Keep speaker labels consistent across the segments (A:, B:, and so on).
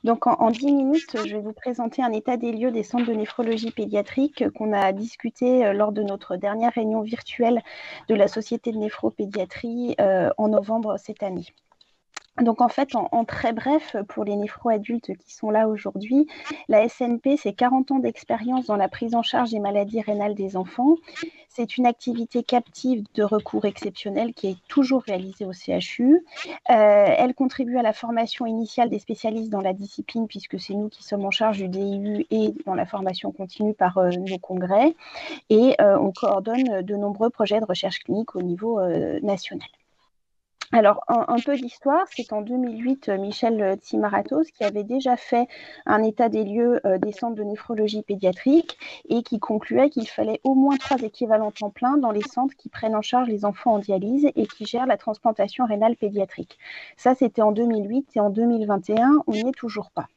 A: Donc, en 10 minutes, je vais vous présenter un état des lieux des centres de néphrologie pédiatrique qu'on a discuté lors de notre dernière réunion virtuelle de la Société de néphropédiatrie en novembre cette année. Donc en fait, en très bref, pour les néphro-adultes qui sont là aujourd'hui, la SNP, c'est 40 ans d'expérience dans la prise en charge des maladies rénales des enfants. C'est une activité captive de recours exceptionnel qui est toujours réalisée au CHU. Elle contribue à la formation initiale des spécialistes dans la discipline, puisque c'est nous qui sommes en charge du DIU et dans la formation continue par nos congrès. Et on coordonne de nombreux projets de recherche clinique au niveau national. Alors, un peu d'histoire, c'est en 2008, Michel Tsimaratos qui avait déjà fait un état des lieux des centres de néphrologie pédiatrique et qui concluait qu'il fallait au moins 3 équivalents temps plein dans les centres qui prennent en charge les enfants en dialyse et qui gèrent la transplantation rénale pédiatrique. Ça, c'était en 2008 et en 2021, on n'y est toujours pas.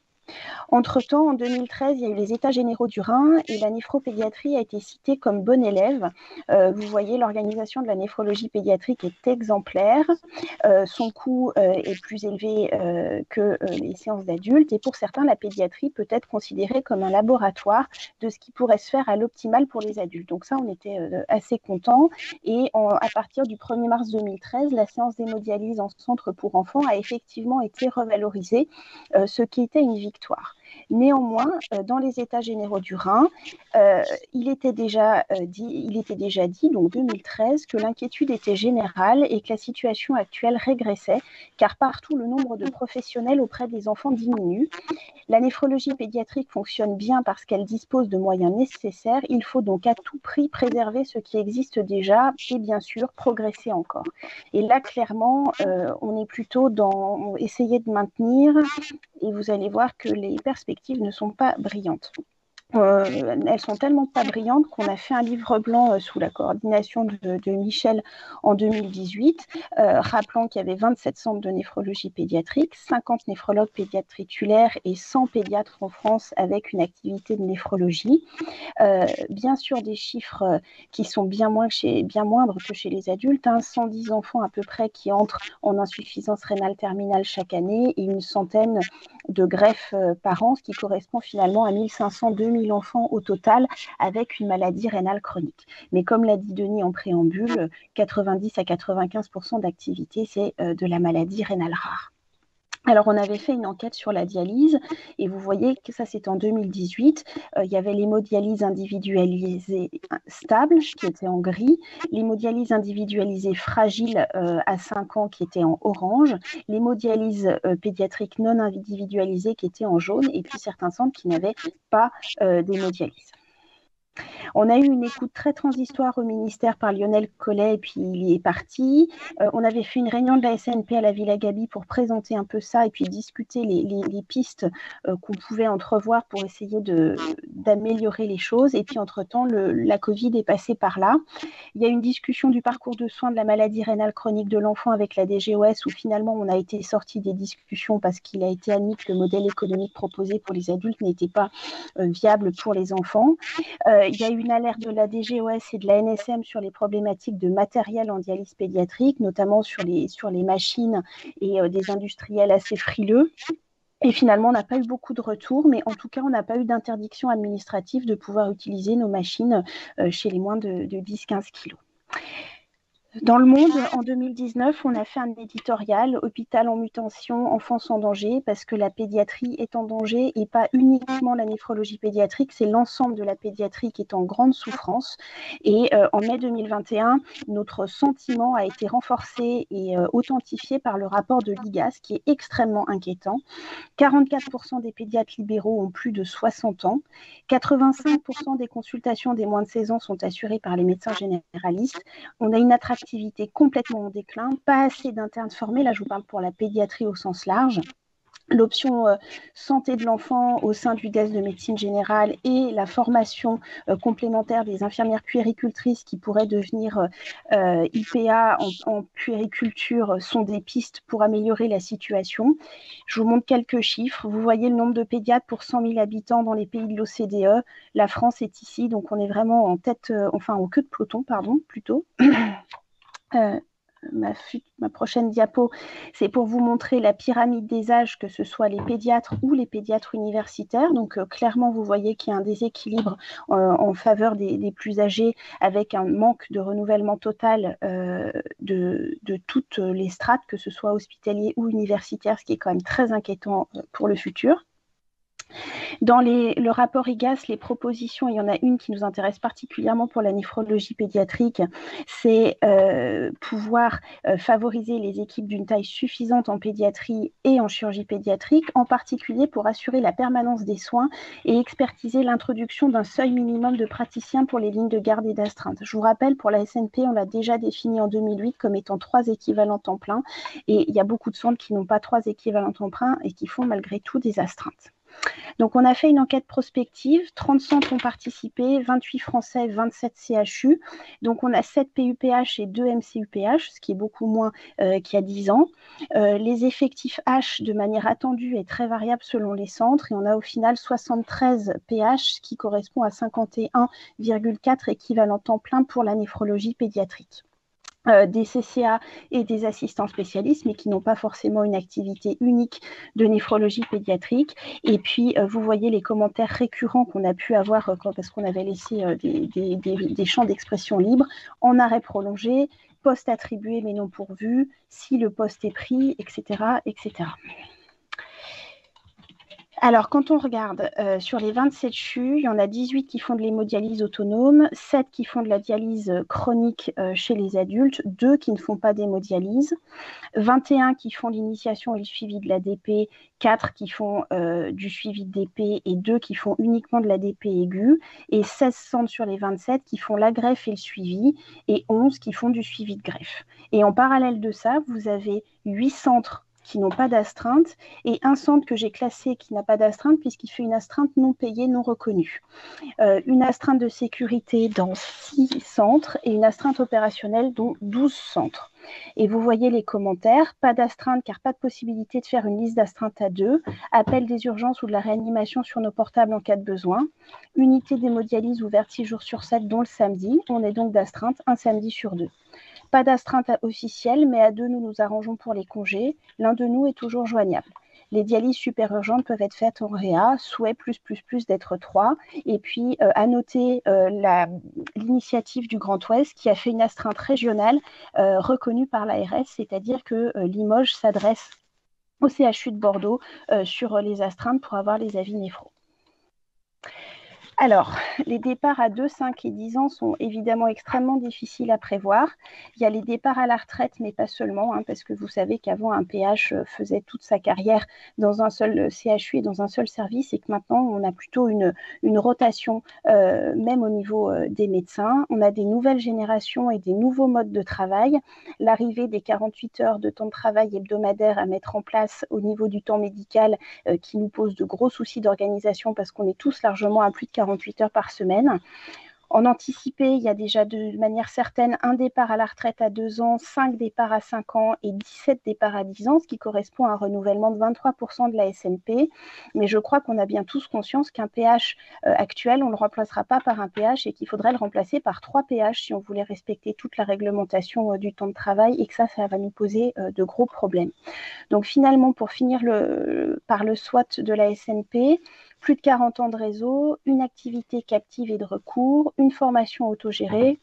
A: Entre-temps, en 2013, il y a eu les États généraux du Rhin et la néphropédiatrie a été citée comme bonne élève. Vous voyez, l'organisation de la néphrologie pédiatrique est exemplaire. Son coût est plus élevé que les séances d'adultes et pour certains, la pédiatrie peut être considérée comme un laboratoire de ce qui pourrait se faire à l'optimal pour les adultes. Donc ça, on était assez contents et à partir du 1er mars 2013, la séance d'hémodialyse en centre pour enfants a effectivement été revalorisée, ce qui était une victoire. Néanmoins, dans les États généraux du Rhin, il était déjà dit, donc 2013, que l'inquiétude était générale et que la situation actuelle régressait, car partout le nombre de professionnels auprès des enfants diminue. La néphrologie pédiatrique fonctionne bien parce qu'elle dispose de moyens nécessaires. Il faut donc à tout prix préserver ce qui existe déjà et bien sûr progresser encore. Et là, clairement, on est plutôt dans essayer de maintenir et vous allez voir que les perspectives ne sont pas brillantes. Elles sont tellement pas brillantes qu'on a fait un livre blanc sous la coordination de Michel en 2018, rappelant qu'il y avait 27 centres de néphrologie pédiatrique, 50 néphrologues pédiatres titulaires et 100 pédiatres en France avec une activité de néphrologie. Bien sûr, des chiffres qui sont bien moindres que chez les adultes, 110 enfants à peu près qui entrent en insuffisance rénale terminale chaque année et une centaine de greffes par an, ce qui correspond finalement à 1500-2000 enfants au total avec une maladie rénale chronique. Mais comme l'a dit Denis en préambule, 90 à 95% d'activité, c'est de la maladie rénale rare. Alors, on avait fait une enquête sur la dialyse et vous voyez que ça, c'est en 2018. Il y avait l'hémodialyse individualisée stable qui était en gris, l'hémodialyse individualisée fragile à 5 ans qui était en orange, l'hémodialyse pédiatrique non individualisée qui était en jaune et puis certains centres qui n'avaient pas d'hémodialyse. On a eu une écoute très transitoire au ministère par Lionel Collet et puis il est parti. On avait fait une réunion de la SNP à la Villa Gaby pour présenter un peu ça et puis discuter les pistes qu'on pouvait entrevoir pour essayer d'améliorer les choses. Et puis entre-temps, la Covid est passée par là. Il y a une discussion du parcours de soins de la maladie rénale chronique de l'enfant avec la DGOS où finalement on a été sorti des discussions parce qu'il a été admis que le modèle économique proposé pour les adultes n'était pas viable pour les enfants. Il y a eu une alerte de la DGOS et de la NSM sur les problématiques de matériel en dialyse pédiatrique, notamment sur les machines et des industriels assez frileux. Et finalement, on n'a pas eu beaucoup de retours, mais en tout cas, on n'a pas eu d'interdiction administrative de pouvoir utiliser nos machines chez les moins de 10-15 kilos. Dans le monde, en 2019, on a fait un éditorial « Hôpital en mutation, enfance en danger » parce que la pédiatrie est en danger et pas uniquement la néphrologie pédiatrique, c'est l'ensemble de la pédiatrie qui est en grande souffrance. Et en mai 2021, notre sentiment a été renforcé et authentifié par le rapport de l'IGAS qui est extrêmement inquiétant. 44% des pédiatres libéraux ont plus de 60 ans. 85% des consultations des moins de 16 ans sont assurées par les médecins généralistes. On a une attractivité complètement en déclin, pas assez d'internes formés, là je vous parle pour la pédiatrie au sens large. L'option santé de l'enfant au sein du DES de médecine générale et la formation complémentaire des infirmières puéricultrices qui pourraient devenir IPA en puériculture sont des pistes pour améliorer la situation. Je vous montre quelques chiffres. Vous voyez le nombre de pédiatres pour 100 000 habitants dans les pays de l'OCDE. La France est ici, donc on est vraiment en tête, en queue de peloton, plutôt. ma prochaine diapo, c'est pour vous montrer la pyramide des âges, que ce soit les pédiatres ou les pédiatres universitaires. Donc clairement, vous voyez qu'il y a un déséquilibre en faveur des plus âgés, avec un manque de renouvellement total de toutes les strates, que ce soit hospitalier ou universitaire, ce qui est quand même très inquiétant pour le futur. Dans le rapport IGAS, les propositions, il y en a une qui nous intéresse particulièrement pour la néphrologie pédiatrique, c'est pouvoir favoriser les équipes d'une taille suffisante en pédiatrie et en chirurgie pédiatrique, en particulier pour assurer la permanence des soins et expertiser l'introduction d'un seuil minimum de praticiens pour les lignes de garde et d'astreinte. Je vous rappelle, pour la SNP, on l'a déjà défini en 2008 comme étant 3 équivalents temps plein, et il y a beaucoup de centres qui n'ont pas 3 équivalents temps plein et qui font malgré tout des astreintes. Donc, on a fait une enquête prospective, 30 centres ont participé, 28 français, 27 CHU. Donc, on a 7 PUPH et 2 MCUPH, ce qui est beaucoup moins qu'il y a 10 ans. Les effectifs H, de manière attendue, est très variable selon les centres, et on a au final 73 PH, ce qui correspond à 51,4 équivalents temps plein pour la néphrologie pédiatrique. Des CCA et des assistants spécialistes, mais qui n'ont pas forcément une activité unique de néphrologie pédiatrique. Et puis, vous voyez les commentaires récurrents qu'on a pu avoir parce qu'on avait laissé des champs d'expression libres: en arrêt prolongé, poste attribué mais non pourvu, si le poste est pris, etc., etc. Alors, quand on regarde sur les 27 CHU, il y en a 18 qui font de l'hémodialyse autonome, 7 qui font de la dialyse chronique chez les adultes, 2 qui ne font pas d'hémodialyse, 21 qui font l'initiation et le suivi de l'ADP, 4 qui font du suivi de DP et 2 qui font uniquement de l'ADP aiguë, et 16 centres sur les 27 qui font la greffe et le suivi, et 11 qui font du suivi de greffe. Et en parallèle de ça, vous avez 8 centres qui n'ont pas d'astreinte, et un centre que j'ai classé qui n'a pas d'astreinte puisqu'il fait une astreinte non payée, non reconnue. Une astreinte de sécurité dans 6 centres et une astreinte opérationnelle dans 12 centres. Et vous voyez les commentaires: pas d'astreinte car pas de possibilité de faire une liste d'astreinte à 2, appel des urgences ou de la réanimation sur nos portables en cas de besoin, unité d'hémodialyse ouverte 6 jours sur 7 dont le samedi, on est donc d'astreinte un samedi sur 2. Pas d'astreinte officielle, mais à 2, nous nous arrangeons pour les congés. L'un de nous est toujours joignable. Les dialyses super urgentes peuvent être faites en réa, souhait plus d'être 3. Et puis, à noter l'initiative du Grand Ouest qui a fait une astreinte régionale reconnue par l'ARS, c'est-à-dire que Limoges s'adresse au CHU de Bordeaux sur les astreintes pour avoir les avis néphro. Alors, les départs à 2, 5 et 10 ans sont évidemment extrêmement difficiles à prévoir. Il y a les départs à la retraite, mais pas seulement, parce que vous savez qu'avant, un PH faisait toute sa carrière dans un seul CHU et dans un seul service, et que maintenant, on a plutôt une rotation, même au niveau des médecins. On a des nouvelles générations et des nouveaux modes de travail. L'arrivée des 48 heures de temps de travail hebdomadaire à mettre en place au niveau du temps médical qui nous pose de gros soucis d'organisation parce qu'on est tous largement à plus de 48 heures par semaine. En anticipé, il y a déjà de manière certaine un départ à la retraite à 2 ans, 5 départs à 5 ans et 17 départs à 10 ans, ce qui correspond à un renouvellement de 23% de la SNP. Mais je crois qu'on a bien tous conscience qu'un PH actuel, on ne le remplacera pas par un PH et qu'il faudrait le remplacer par 3 PH si on voulait respecter toute la réglementation du temps de travail, et que ça va nous poser de gros problèmes. Donc finalement, pour finir par le SWOT de la SNP, plus de 40 ans de réseau, une activité captive et de recours, une formation autogérée,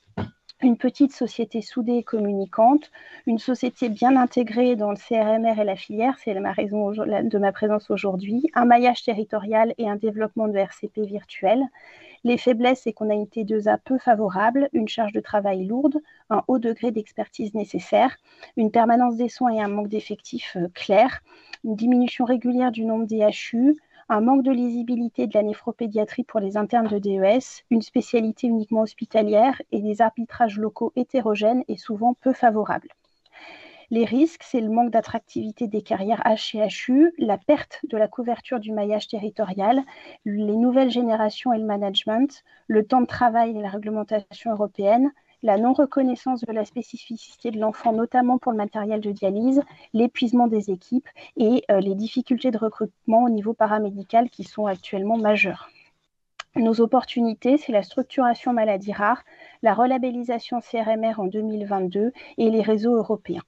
A: une petite société soudée et communicante, une société bien intégrée dans le CRMR et la filière, c'est ma raison de ma présence aujourd'hui, un maillage territorial et un développement de RCP virtuel. Les faiblesses, c'est qu'on a une T2A peu favorable, une charge de travail lourde, un haut degré d'expertise nécessaire, une permanence des soins et un manque d'effectifs clair, une diminution régulière du nombre d'HU, un manque de lisibilité de la néphropédiatrie pour les internes de DES, une spécialité uniquement hospitalière et des arbitrages locaux hétérogènes et souvent peu favorables. Les risques, c'est le manque d'attractivité des carrières H et HU, la perte de la couverture du maillage territorial, les nouvelles générations et le management, le temps de travail et la réglementation européenne, la non-reconnaissance de la spécificité de l'enfant, notamment pour le matériel de dialyse, l'épuisement des équipes et les difficultés de recrutement au niveau paramédical qui sont actuellement majeures. Nos opportunités, c'est la structuration maladies rares, la relabellisation CRMR en 2022 et les réseaux européens.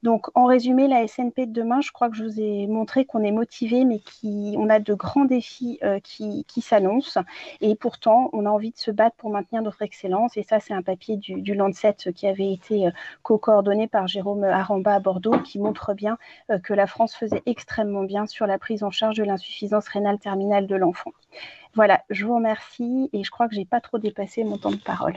A: Donc, en résumé, la SNP de demain, je crois que je vous ai montré qu'on est motivé, mais qu'on a de grands défis qui s'annoncent. Et pourtant, on a envie de se battre pour maintenir notre excellence. Et ça, c'est un papier du Lancet qui avait été co-coordonné par Jérôme Aramba à Bordeaux, qui montre bien que la France faisait extrêmement bien sur la prise en charge de l'insuffisance rénale terminale de l'enfant. Voilà, je vous remercie et je crois que je n'ai pas trop dépassé mon temps de parole.